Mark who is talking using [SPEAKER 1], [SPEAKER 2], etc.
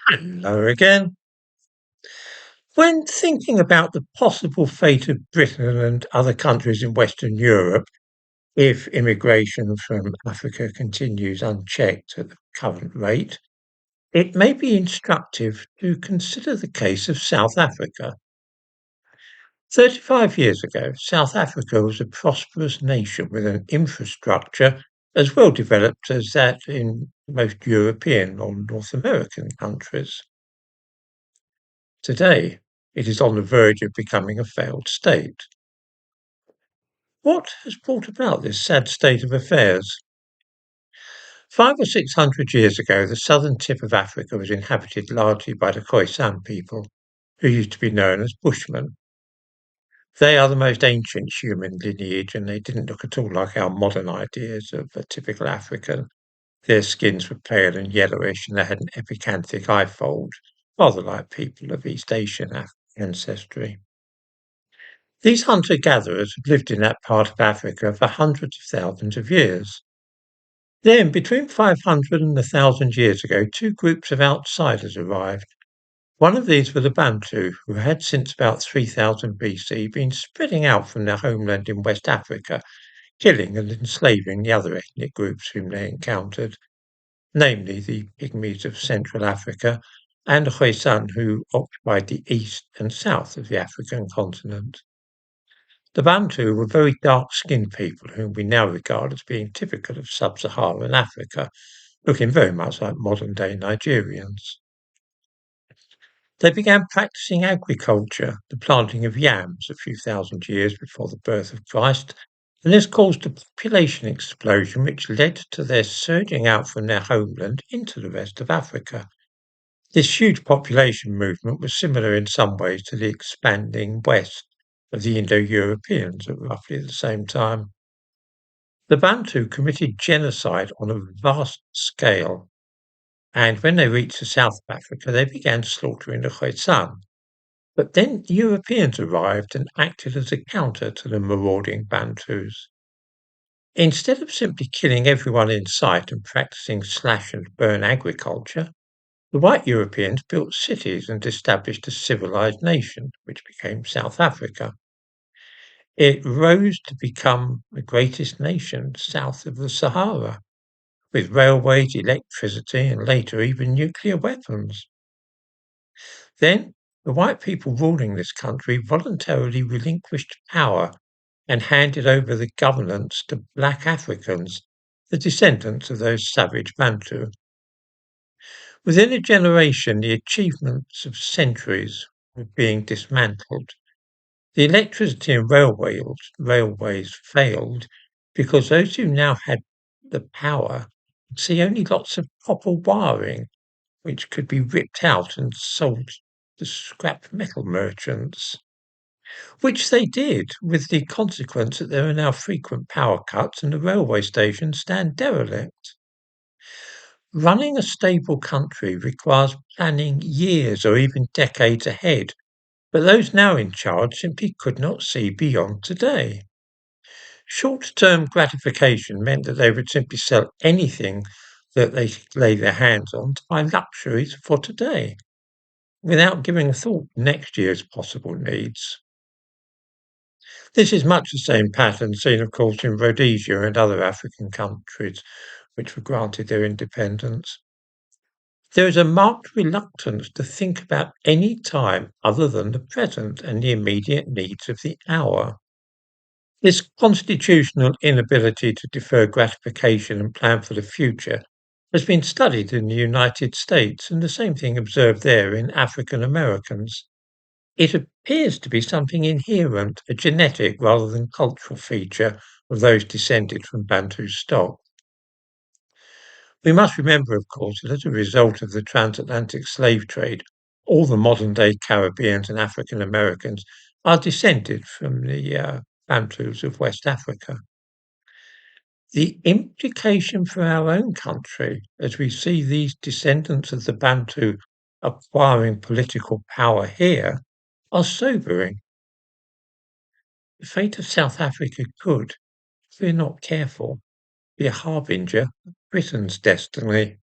[SPEAKER 1] Hello again. When thinking about the possible fate of Britain and other countries in Western Europe, if immigration from Africa continues unchecked at the current rate, it may be instructive to consider the case of South Africa. 35 years ago, South Africa was a prosperous nation with an infrastructure as well developed as that in most European or North American countries. Today, it is on the verge of becoming a failed state. What has brought about this sad state of affairs? 500 or 600 years ago, the southern tip of Africa was inhabited largely by the Khoisan people, who used to be known as Bushmen. They are the most ancient human lineage, and they didn't look at all like our modern ideas of a typical African. Their skins were pale and yellowish, and they had an epicanthic eye fold, rather like people of East Asian ancestry. These hunter-gatherers had lived in that part of Africa for hundreds of thousands of years. Then, between 500 and 1,000 years ago, two groups of outsiders arrived. One of these were the Bantu, who had since about 3000 BC been spreading out from their homeland in West Africa, killing and enslaving the other ethnic groups whom they encountered, namely the Pygmies of Central Africa and the Khoisan, who occupied the east and south of the African continent. The Bantu were very dark-skinned people whom we now regard as being typical of sub-Saharan Africa, looking very much like modern-day Nigerians. They began practicing agriculture, the planting of yams a few thousand years before the birth of Christ, and this caused a population explosion which led to their surging out from their homeland into the rest of Africa. This huge population movement was similar in some ways to the expanding west of the Indo-Europeans at roughly the same time. The Bantu committed genocide on a vast scale, and when they reached the south of Africa, they began slaughtering the Khoisan. But then Europeans arrived and acted as a counter to the marauding Bantus. Instead of simply killing everyone in sight and practicing slash and burn agriculture, the white Europeans built cities and established a civilised nation, which became South Africa. It rose to become the greatest nation south of the Sahara, with railways, electricity, and later even nuclear weapons. Then, the white people ruling this country voluntarily relinquished power and handed over the governance to black Africans, the descendants of those savage Bantu. Within a generation, the achievements of centuries were being dismantled. The electricity and railways failed because those who now had the power could see only lots of copper wiring, which could be ripped out and sold to scrap metal merchants, which they did, with the consequence that there are now frequent power cuts and the railway stations stand derelict. Running a stable country requires planning years or even decades ahead, but those now in charge simply could not see beyond today. Short-term gratification meant that they would simply sell anything that they could lay their hands on to buy luxuries for today, without giving a thought to next year's possible needs. This is much the same pattern seen, of course, in Rhodesia and other African countries which were granted their independence. There is a marked reluctance to think about any time other than the present and the immediate needs of the hour. This constitutional inability to defer gratification and plan for the future has been studied in the United States, and the same thing observed there in African Americans. It appears to be something inherent, a genetic rather than cultural feature of those descended from Bantu stock. We must remember, of course, that as a result of the transatlantic slave trade, all the modern-day Caribbeans and African Americans are descended from the Bantus of West Africa. The implication for our own country, as we see these descendants of the Bantu acquiring political power here, are sobering. The fate of South Africa could, if we're not careful, be a harbinger of Britain's destiny.